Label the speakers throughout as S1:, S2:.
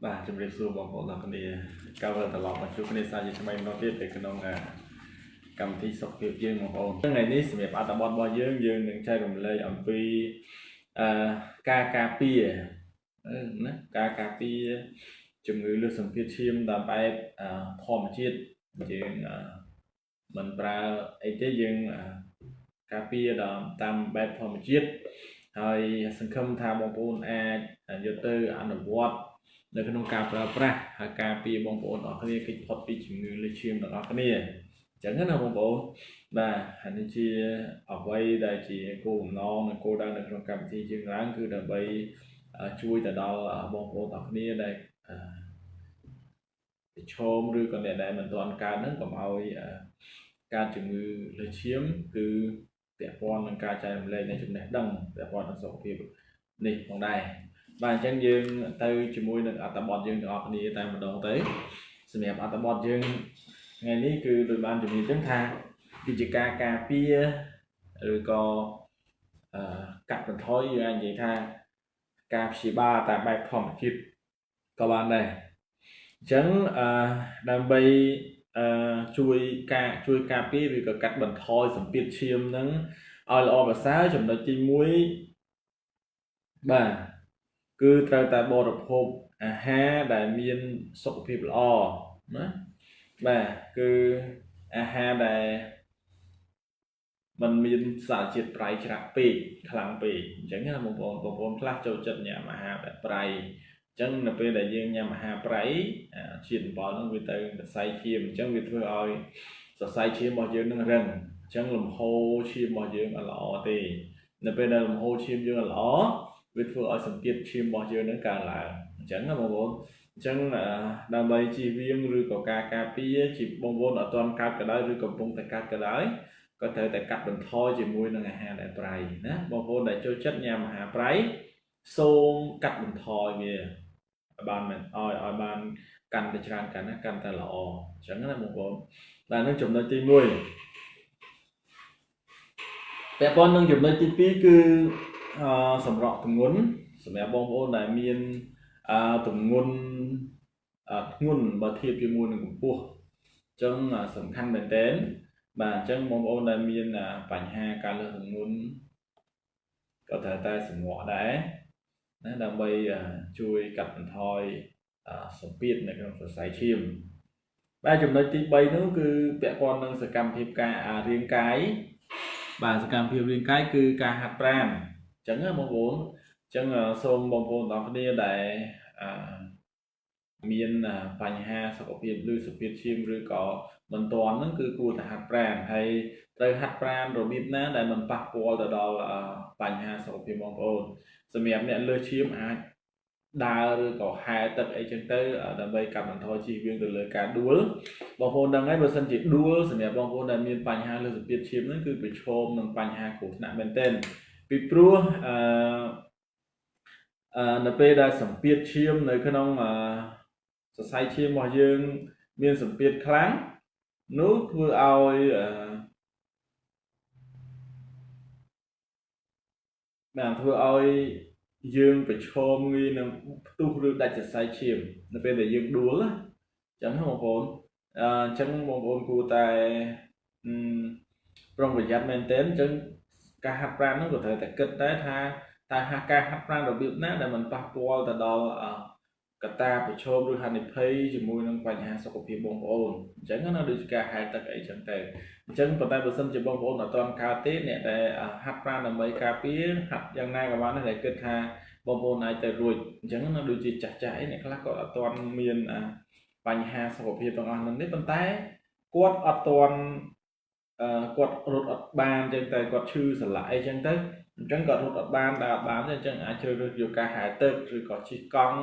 S1: បាទជំរាបសួរបងប្អូនទាំងគ្នាកាលវិលត្រឡប់មកជួបគ្នាសាជាថ្មីម្ដងទៀតនៅក្នុងកម្មវិធីសុខភាពយើងបងប្អូនថ្ងៃនេះសម្រាប់អត្ថបទរបស់យើងនឹងចែករំលែកអំពីការការពារណាការការពារជំងឺលើសសម្ពាធឈាមតាមបែបធម្មជាតិយើងមិនប្រើអីទេយើងការពារតាមបែបធម្មជាតិហើយសង្ឃឹមថាបងប្អូនអាចយកទៅអនុវត្តនៅក្នុងការប្រើប្រាស់ហើយការពារបងប្អូនអរគ្នាគេចផុតពីជំងឺលើសឈាមទាំងអស់គ្នាអញ្ចឹងណាបងប្អូនបាទហើយនេះជាអ្វីដែលជាគោលបំណងនិងគោលដៅនៅក្នុងកម្មវិធីយើងឡើងគឺដើម្បីជួយទៅដល់បងប្អូនទាំងគ្នាដែលប្រឈមឬក៏អ្នកដែលមិនទាន់កើតហ្នឹងកុំឲ្យការជំងឺលើសឈាមគឺពាក់ព័ន្ធនឹងការចែករំលែកនៃចំណេះដឹងពាក់ព័ន្ធនឹងសុខភាពនេះផងដែរបាទអញ្ចឹងយើងទៅជាមួយនឹងអត្ថបទយើងទាំងអស់គ្នាតែម្ដងទៅសម្រាប់អត្ថបទយើងថ្ងៃនេះគឺដូចបានជំរាបចឹងថាគឺជាការការពារឬក៏កាត់បន្ថយយើងអាចនិយាយថាការព្យាបាលតាមបែបធម្មជាតិក៏បានដែរអញ្ចឹងដើម្បីជួយការពារឬក៏កាត់បន្ថយសម្ពាធឈាមហ្នឹងឲ្យល្អប្រសើរចំណុចទី1បាទគឺត្រូវតែបរិភោគអាហារដែលមានសុខភាពល្អណាបាទគឺអាហារដែលมันមានសារជាតិប្រៃច្រាក់ពេកខ្លាំងពេកអញ្ចឹងណាបងប្អូនខ្លះចូលចិត្តញ៉ាំអាហារបែបប្រៃអញ្ចឹងនៅពេលដែលយើងញ៉ាំអាហារប្រៃជាតិអំបិលហ្នឹងវាទៅសរសៃឈាមអញ្ចឹងវាធ្វើឲ្យសរសៃឈាមរបស់យើងនឹងរឹងអញ្ចឹងលំហូរឈាមរបស់យើងអត់ល្អទេនៅពេលដែលលំហូរឈាមយើងអត់ល្អវាធ្វើឲ្យសម្ពាធឈាមរបស់យើងនឹងកើនឡើងអញ្ចឹងណាបងប្អូនអញ្ចឹងដើម្បីជៀសវាងឬក៏ការពារជាបងប្អូនអត់ទាន់កើតក៏ដោយឬកំពុងតែកើតក៏ដោយក៏ត្រូវតែកាត់បន្ថយជាមួយនឹងអាហារដែលប្រៃណាបងប្អូនដែលចូលចិត្តញ៉ាំអាហារប្រៃសូមកាត់បន្ថយវាបានមិនឲ្យបានកាន់តែច្រើនកាន់ណាកាន់តែល្អអញ្ចឹងណាបងប្អូនតែនឹងចំណុចទី1ពាក់ព័ន្ធនឹងចំណុចទី2គឺសម្រក់ទម្ងន់សម្រាប់បងប្អូនដែលមានទម្ងន់ធ្ងន់បើធៀបជាមួយនឹងកម្ពស់អញ្ចឹងសំខាន់មែនទែនបាទអញ្ចឹងបងប្អូនដែលមានបញ្ហាការលើសទម្ងន់ក៏ត្រូវតែសម្រក់ដែរណាដើម្បីជួយកាត់បន្ថយសម្ពាធនៅក្នុងសរសៃឈាមបាទចំណុចទី3នោះគឺពាក់ព័ន្ធនឹងសកម្មភាពការរាងកាយបាទសកម្មភាពរាងកាយគឺការហាត់ប្រាណអញ្ចឹងណាបងប្អូនអញ្ចឹងសូមបងប្អូនទាំងគ្នាដែលមានបញ្ហាសុខភាពឬសម្ពាធឈាមឬក៏មិនទាន់ហ្នឹងគឺគួរតែហាត់ប្រាណហើយត្រូវហាត់ប្រាណរបៀបណាដែលមិនប៉ះពាល់ទៅដល់បញ្ហាសុខភាពបងប្អូនសម្រាប់អ្នកលើសឈាមអាចដើរឬក៏ហែលទឹកអីចឹងទៅដើម្បីកាត់បន្ថយជៀសវាងទៅលើការដួលបងប្អូនដឹងហើយបើសិនជាដួលសម្រាប់បងប្អូនដែលមានបញ្ហាលើសសម្ពាធឈាមហ្នឹងគឺប្រឈមនឹងបញ្ហាគ្រោះថ្នាក់មែនទែនពីព្រោះនៅពេលដែលសម្ពាធឈាមនៅក្នុងសរសៃឈាមរបស់យើងមានសម្ពាធខ្លាំងនោះធ្វើឲ្យយើងប្រឈមងាយនឹងផ្ទុះឬដាច់សរសៃឈាមនៅពេលដែលយើងដួលអញ្ចឹងបងប្អូនអញ្ចឹងបងប្អូនគួរតែប្រុងប្រយ័ត្នមែនទែនអញ្ចឹងការហាត់ប្រាណនោះក៏ត្រូវតែគិតដែរថាតើការហាត់ប្រាណរបៀបណាដែលមិនប៉ះពាល់ទៅដល់កត្តាប្រឈមឬហានិភ័យជាមួយនឹងបញ្ហាសុខភាពបងប្អូនអញ្ចឹងណាដូចជាការហែលទឹកអីចឹងទៅអញ្ចឹងប៉ុន្តែបើសិនជាបងប្អូនអត់ទាន់កើតទេអ្នកដែលហាត់ប្រាណដើម្បីការពារហាត់យ៉ាងណាក៏បានដែរគិតថាបងប្អូនអាចទៅរួចអញ្ចឹងណាដូចជាចាស់អីអ្នកខ្លះក៏អត់ទាន់មានបញ្ហាសុខភាពទាំងអស់ហ្នឹងទេប៉ុន្តែគាត់អត់ទាន់គាត់រត់អត់បានអញ្ចឹងតែគាត់ឈឺសន្លាក់អីចឹងទៅអញ្ចឹងគាត់រត់អត់បានដើរអត់បានទេអញ្ចឹងអាចជ្រើសរើសយកការហែលទឹកឬក៏ជិះកង់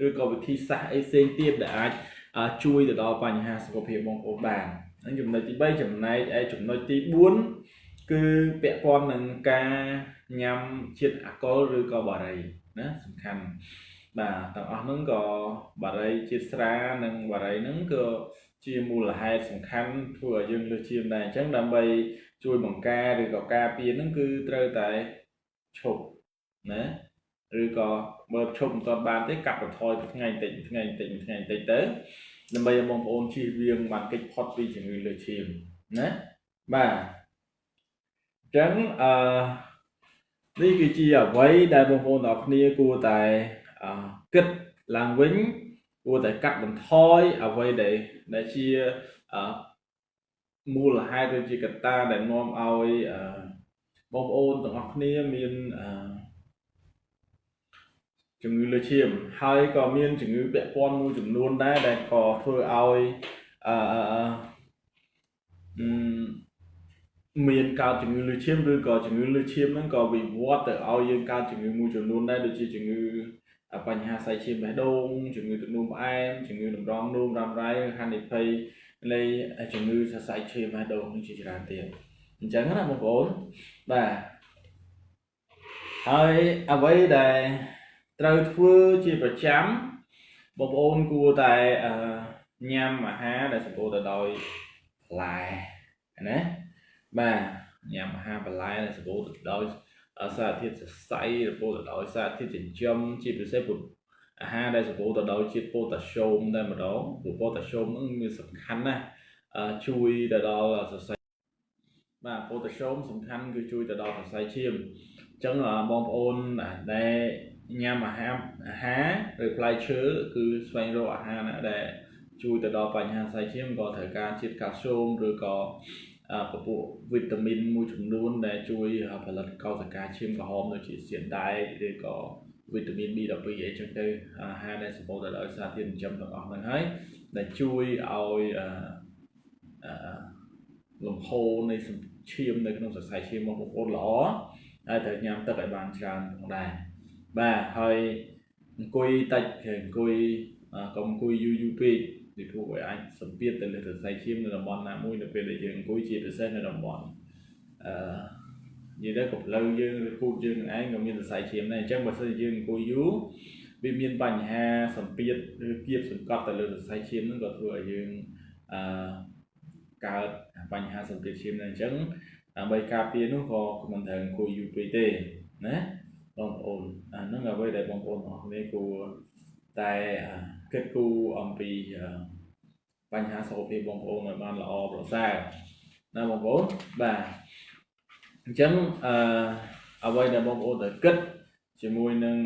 S1: ឬក៏វិធីសាស្ត្រអីផ្សេងទៀតដែលអាចជួយទៅដល់បញ្ហាសុខភាពបងប្អូនបានហ្នឹងចំណុចទី3ចំណែកឯចំណុចទី4គឺពាក់ព័ន្ធនឹងការញ៉ាំជាតិអាល់កុលឬក៏បារីណាសំខាន់បាទទាំងអស់ហ្នឹងក៏បារីជាតិស្រានិងបារីហ្នឹងក៏ជាមូលហេតុសំខាន់ធ្វើឲ្យយើងលើសឈាមដែរអញ្ចឹងដើម្បីជួយបង្ការឬក៏ការពារហ្នឹងគឺត្រូវតែឈប់ណា ឬក៏បើឈប់មិនទាន់បានទេកាត់បន្ថយថ្ងៃតិចទៅដើម្បីឲ្យបងប្អូនជៀសវាងបានកិច្ចផុតពីជំងឺលើឈាមណាបាទអញ្ចឹងនេះគឺជាអ្វីដែលបងប្អូនទាំងអស់គ្នាគួរតែគិតឡើងវិញគួរតែកាត់បន្ថយអ្វីដែលជាមូលហេតុឬជាកត្តាដែលនាំឲ្យបងប្អូនទាំងអស់គ្នាមានជំងឺលើឈាមហើយក៏មានជំងឺពាក់ព័ន្ធមួយចំនួនដែរដែលក៏ធ្វើឲ្យមានកើតជំងឺលើឈាមឬក៏ជំងឺលើឈាមហ្នឹងក៏វិវត្តទៅឲ្យយើងកើតជំងឺមួយចំនួនដែរដូចជាជំងឺបញ្ហាសាច់ឈាមបេះដូងជំងឺទឹកនោមផ្អែមជំងឺតម្រងនោមរ៉ាំរ៉ៃហានិភ័យនៃជំងឺសរសៃឈាមបេះដូងនេះជាច្រើនទៀតអញ្ចឹងណាបងប្អូនបាទហើយអ្វីដែលត្រូវធ្វើជាប្រចាំបងប្អូនគួរតែញ៉ាំអាហារដែលសម្បូរទៅដោយបន្លែណាបាទញ៉ាំអាហារបន្លែដែលសម្បូរទៅដោយសារធាតុសរសៃសម្បូរទៅដោយសារធាតុចិញ្ចឹមជាពិសេសអាហារដែលសម្បូរទៅដោយជាតិប៉ូតាស្យូមតែម្ដងព្រោះប៉ូតាស្យូមនឹងមានសំខាន់ណាស់ជួយទៅដល់សរសៃបាទប៉ូតាស្យូមសំខាន់គឺជួយទៅដល់សរសៃឈាមអញ្ចឹងបងប្អូនដែលញ៉ាំអាហារឬផ្លែឈើគឺស្វែងរកអាហារណាដែលជួយទៅដល់បញ្ហាសរសៃឈាមក៏ត្រូវការជាតិកាល់ស្យូមឬក៏ពពួកវីតាមីនមួយចំនួនដែលជួយផលិតកោសិកាឈាមក្រហមដូចជាជាតិដែកឬក៏វីតាមីន B12 អីចឹងទៅអាហារដែលសម្បូរទៅដោយសារធាតុចិញ្ចឹមទាំងអស់ហ្នឹងហើយដែលជួយឲ្យលំហូរនៃឈាមនៅក្នុងសរសៃឈាមរបស់បងប្អូនល្អហើយត្រូវញ៉ាំទឹកឲ្យបានច្រើនផងដែរបាទហើយអង្គុយតិចគឺអង្គុយកុំអង្គុយយូរពេកពីព្រោះវាអាចសម្ពាធទៅលើសរសៃឈាមនៅតំបន់ណាមួយនៅពេលដែលយើងអង្គុយជាពិសេសនៅតំបន់និយាយទៅក៏ផ្លូវយើងឬពូជយើងនឹងឯងក៏មានសរសៃឈាមដែរអញ្ចឹងបើសិនជាយើងអង្គុយយូរវាមានបញ្ហាសម្ពាធឬគៀបសង្កត់ទៅលើសរសៃឈាមហ្នឹងក៏ធ្វើឲ្យយើងកើតបញ្ហាសម្ពាធឈាមដែរអញ្ចឹងដើម្បីការពារនោះក៏មិនត្រូវអង្គុយយូរពេកទេណាបងប្អូនអាហ្នឹងអ្វីដែលបងប្អូនទាំងអស់គ្នាគួរតែគិតគូរអំពីបញ្ហាសុខភាពបងប្អូនឲ្យបានល្អប្រសើរណាបងប្អូនបាទអញ្ចឹងអ្វីដែលបងប្អូនត្រូវគិតជាមួយនឹង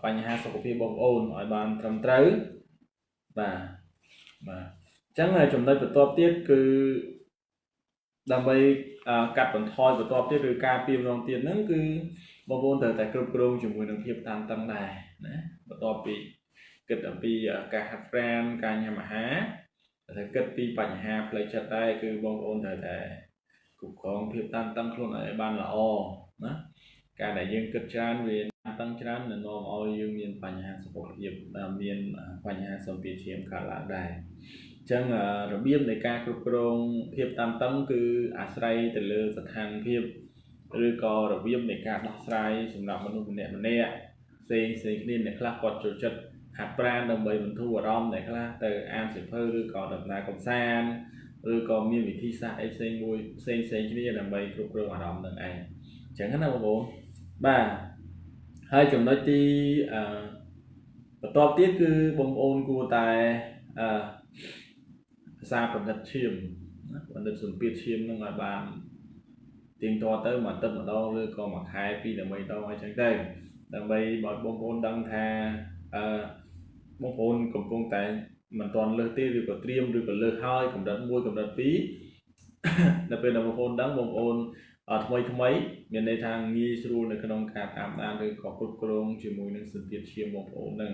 S1: បញ្ហាសុខភាពបងប្អូនឲ្យបានត្រឹមត្រូវបាទអញ្ចឹងចំណុចបន្ទាប់ទៀតគឺដើម្បីកាត់បន្ថយបន្ទាប់ទៀតឬការពារម្ដងទៀតហ្នឹងគឺបងប្អូនត្រូវតែគ្រប់គ្រងជាមួយនឹងភាពតានតឹងដែរណាបន្ទាប់ពីគិតអំពីការហាត់ប្រាណការញ៉ាំអាហារត្រូវគិតពីបញ្ហាផ្លូវចិត្តដែរគឺបងប្អូនត្រូវតែគ្រប់គ្រងភាពតានតឹងខ្លួនឲ្យបានល្អណាការដែលយើងគិតច្រើនវាតានតឹងច្រើននឹងនាំឲ្យយើងមានបញ្ហាសុខភាពមានបញ្ហាសម្ពាធឈាមកើតឡើងដែរអញ្ចឹងរបៀបនៃការគ្រប់គ្រងភាពតានតឹងគឺអាស្រ័យទៅលើស្ថានភាពឬក៏របៀបនៃការដោះស្រាយសម្រាប់មនុស្សម្នាក់ផ្សេងគ្នាអ្នកខ្លះគាត់ចូលចិត្តហាត់ប្រាណដើម្បីបន្ធូរអារម្មណ៍អ្នកខ្លះទៅអានសៀវភៅឬក៏ដំណើរកម្សាន្តឬក៏មានវិធីសាស្ត្រផ្សេងគ្នាដើម្បីគ្រប់គ្រងអារម្មណ៍នឹងឯងអញ្ចឹងណាបងប្អូនបាទហើយចំណុចទីបន្ទាប់ទៀតគឺបងប្អូនគួរតែភាសាប្រណិតឈាមបណ្ឌិតសម្ពាធឈាមនឹងឲ្យបានទៀងទាត់ទៅមួយអាទិត្យម្ដងឬក៏មួយខែ2ដល់3ដងអីចឹងទៅដើម្បីឲ្យបងប្អូនដឹងថាបងប្អូនកំពុងតែមិនទាន់លើសទេឬក៏ត្រៀមឬក៏លើសហើយកម្រិត1កម្រិត2ដល់ពេលដែលបងប្អូនដឹងបងប្អូនថ្មីមានន័យថាងាយស្រួលនៅក្នុងការតាមដានឬក៏គ្រប់គ្រងជាមួយនឹងសម្ពាធឈាមបងប្អូននឹង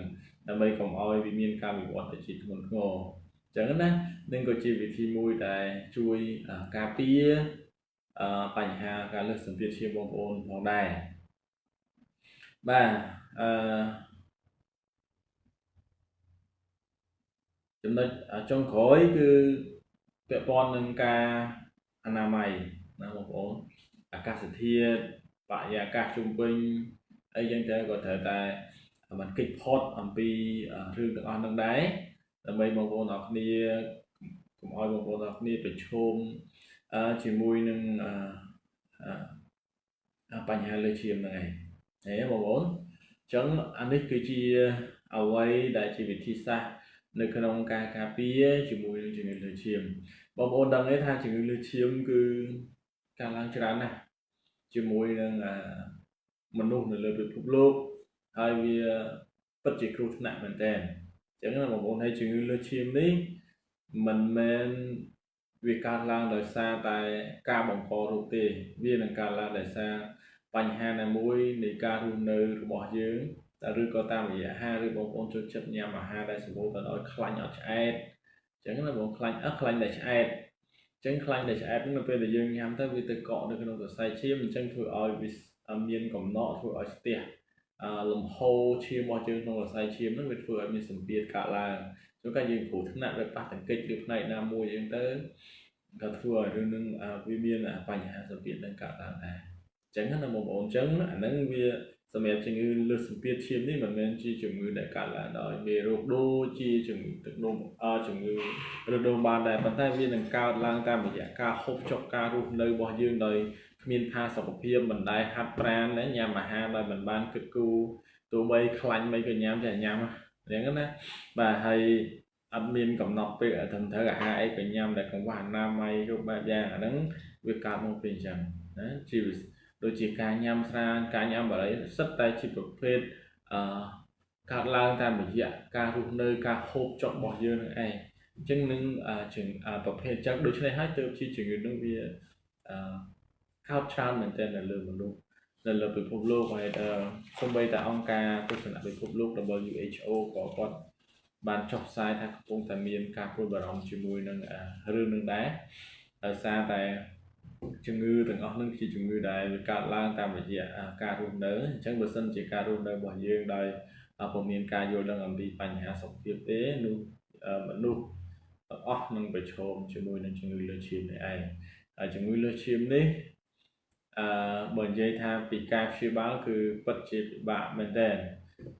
S1: ដើម្បីកុំឲ្យវាមានការវិវត្តទៅជាធ្ងន់ធ្ងរអញ្ចឹងណានឹងក៏ជាវិធីមួយដែលជួយការពារបញ្ហាការលើសសម្ពាធឈាមបងប្អូនផងដែរបាទចំណុចចុងក្រោយគឺពាក់ព័ន្ធនឹងការអនាម័យណាបងប្អូនអាកាសធាតុបរិយាកាសជុំវិញអីចឹងទៅក៏ត្រូវតែមិនគេចផុតអំពីរឿងទាំងអស់នឹងដែរដើម្បីបងប្អូនអរគ្នាកុំឲ្យបងប្អូនអរគ្នាប្រឈមជាមួយនឹង បញ្ហាលើឈាមហ្នឹងឯងហើយបងប្អូនអញ្ចឹងអានេះគឺជាអ្វីដែលជាវិធីសាស្ត្រនៅក្នុងការការពារជាមួយនឹងជំងឺលើឈាមបងប្អូនដឹងទេថាជំងឺលើឈាមគឺកើតឡើងច្រើនណាស់ជាមួយនឹងមនុស្សនៅលើពិភពលោកហើយវាពិតជាគ្រោះថ្នាក់មែនទែនអញ្ចឹងបងប្អូនឲ្យជំងឺលើឈាមនេះមិនមែនវាកើតឡើងដោយសារតែការបង្ករោគទេវានឹងកើតឡើងដោយសារបញ្ហាណាមួយនៃការរស់នៅរបស់យើងឬក៏តាមរយៈអាហារឬបងប្អូនចូលចិត្តញ៉ាំអាហារដែលសម្បូរទៅដោយខ្លាញ់អត់ឆ្អែតអញ្ចឹងណាបងខ្លាញ់តែឆ្អែតអញ្ចឹងខ្លាញ់តែឆ្អែតនៅពេលដែលយើងញ៉ាំទៅវាទៅកកនៅក្នុងសរសៃឈាមអញ្ចឹងធ្វើឲ្យវាមានកំណកធ្វើឲ្យស្ទះលំហូរឈាមរបស់យើងក្នុងសរសៃឈាមហ្នឹងវាធ្វើឲ្យមានសម្ពាធកើតឡើងជួនកាលយើងគ្រោះថ្នាក់ដោយប៉ះទង្គិចឬផ្នែកណាមួយអញ្ចឹងទៅក៏ធ្វើឲ្យរឿងនឹងវាមានបញ្ហាសម្ពាធនឹងកើតឡើងដែរអញ្ចឹងណាបងប្អូនអញ្ចឹងអាហ្នឹងវាសម្រាប់ជំងឺលើសសម្ពាធឈាមនេះមិនមែនជាជំងឺដែលកើតឡើងដោយមេរោគដូចជាជំងឺទឹកនោមជំងឺរដូវបានដែរប៉ុន្តែវានឹងកើតឡើងតាមរយៈការហូបចុកការរស់នៅរបស់យើងដោយគ្មានផាសុកភាពមិនដែលហាត់ប្រាណញ៉ាំអាហារដោយមិនបានគិតគូរទោះបីខ្លាញ់មិនក៏ញ៉ាំតែញ៉ាំអញ្ចឹងណាបាទហើយអត់មានកំណត់ពេលត្រឹមត្រូវអាហារអីក៏ញ៉ាំតែកង្វះអនាម័យគ្រប់បែបយ៉ាងអាហ្នឹងវាកើតមកពីអញ្ចឹងណាជាដូចជាការញ៉ាំស្រាការញ៉ាំបារីសិតតែជាប្រភេទកើតឡើងតាមរយៈការរស់នៅការហូបចុករបស់យើងនឹងឯងអញ្ចឹងនឹងប្រភេទអញ្ចឹងដូច្នេះហើយទើបជាជំងឺនឹងវាកើតច្រើនមែនទែននៅលើមនុស្សនៅលើពិភពលោកហើយសូម្បីតែអង្គការទស្សនៈពិភពលោក WHO ក៏គាត់បានចុះផ្សាយថាកំពុងតែមានការព្រួយបារម្ភជាមួយនឹងរឿងនឹងដែរដោយសារតែជំងឺទាំងអស់នឹងជាជំងឺដែលវាកើតឡើងតាមរយៈការរស់នៅអញ្ចឹងបើសិនជាការរស់នៅរបស់យើងដោយពុំមានការយល់ដឹងអំពីបញ្ហាសុខភាពទេនោះមនុស្សទាំងអស់នឹងប្រឈមជាមួយនឹងជំងឺលើឈាមនេះឯងហើយជំងឺលើឈាមនេះបើនិយាយថាពីការព្យាបាលគឺពិតជាពិបាកមែនទែន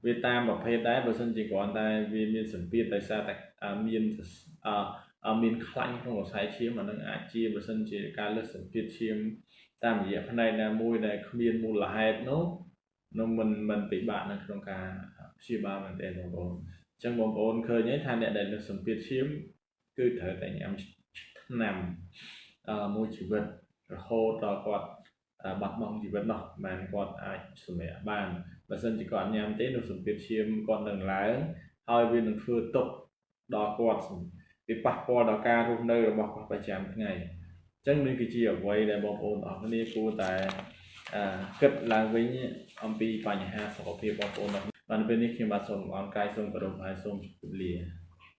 S1: វាតាមប្រភេទដែរបើសិនជាគ្រាន់តែវាមានសម្ពាធដោយសារតែមានខ្លាញ់ក្នុងសរសៃឈាមអានឹងអាចជាបើសិនជាការលើសសម្ពាធឈាមតាមរយៈផ្នែកណាមួយដែលគ្មានមូលហេតុនោះនឹងមិនពិបាកនៅក្នុងការព្យាបាលមែនទែនបងប្អូនអញ្ចឹងបងប្អូនឃើញហើយថាអ្នកដែលលើសសម្ពាធឈាមគឺត្រូវតែញ៉ាំថ្នាំមួយជីវិតរហូតដល់គាត់បាត់បង់ជីវិតនោះបានគាត់អាចសម្រាកបានបើសិនជាគាត់ញ៉ាំទេនោះសម្ពាធឈាមគាត់នឹងឡើងហើយវានឹងធ្វើទុក្ខដល់គាត់វាប៉ះពាល់ដល់ការរស់នៅរបស់គាត់ប្រចាំថ្ងៃអញ្ចឹងនេះគឺជាអ្វីដែលបងប្អូនអរគ្នាគួរតែគិតឡើងវិញអំពីបញ្ហាសុខភាពបងប្អូនបាទពេលនេះខ្ញុំបាទសូមអរកាយសូមគោរពហើយសូមជម្រាបលា